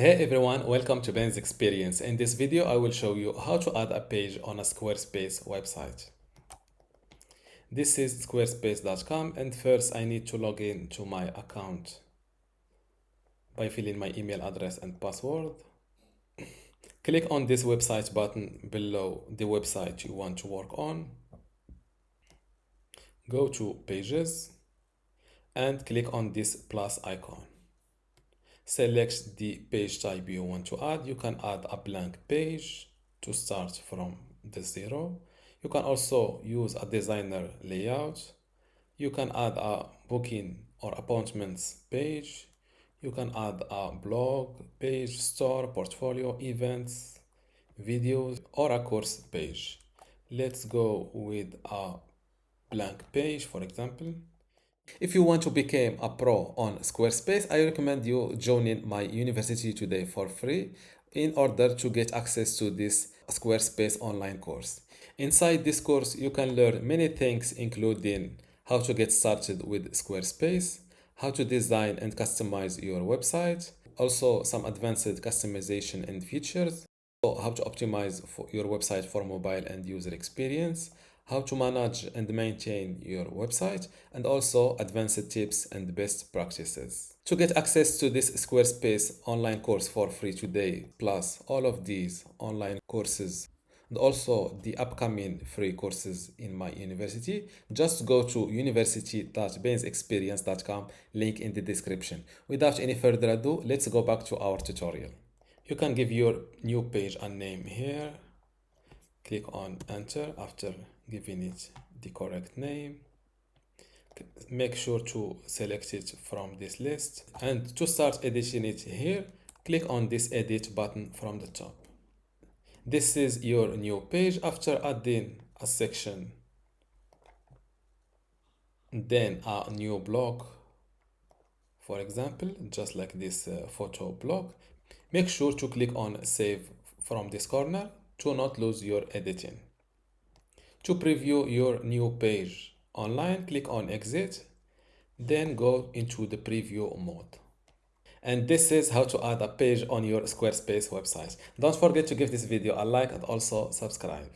Hey everyone, welcome to Ben's Experience. In this video, I will show you how to add a page on a Squarespace website. This is squarespace.com, and first I need to log in to my account by filling my email address and password. Click on this website button below the website you want to work on. Go to Pages and click on this plus icon. Select the page type you want to add. You can add a blank page to start from the zero. You can also use a designer layout. You can add a booking or appointments page. You can add a blog page, store, portfolio, events, videos, or a course page. Let's go with a blank page, for example. If you want to become a pro on Squarespace, I recommend you joining my university today for free in order to get access to this Squarespace online course. Inside this course, you can learn many things, including how to get started with Squarespace, how to design and customize your website, also some advanced customization and features, how to optimize for your website for mobile and user experience, how to manage and maintain your website, and also advanced tips and best practices. To get access to this Squarespace online course for free today, plus all of these online courses and also the upcoming free courses in my university, just go to university.bensexperience.com, link in the description. Without any further ado, let's go back to our tutorial. You can give your new page a name here. Click on enter after giving it the correct name. Make sure to select it from this list, and to start editing it here, click on this edit button from the top. This is your new page after adding a section, then a new block, for example, just like this photo block. Make sure to click on save from this corner to not lose your editing. To preview your new page online, click on exit, then go into the preview mode. And this is how to add a page on your Squarespace website. Don't forget to give this video a like and also subscribe.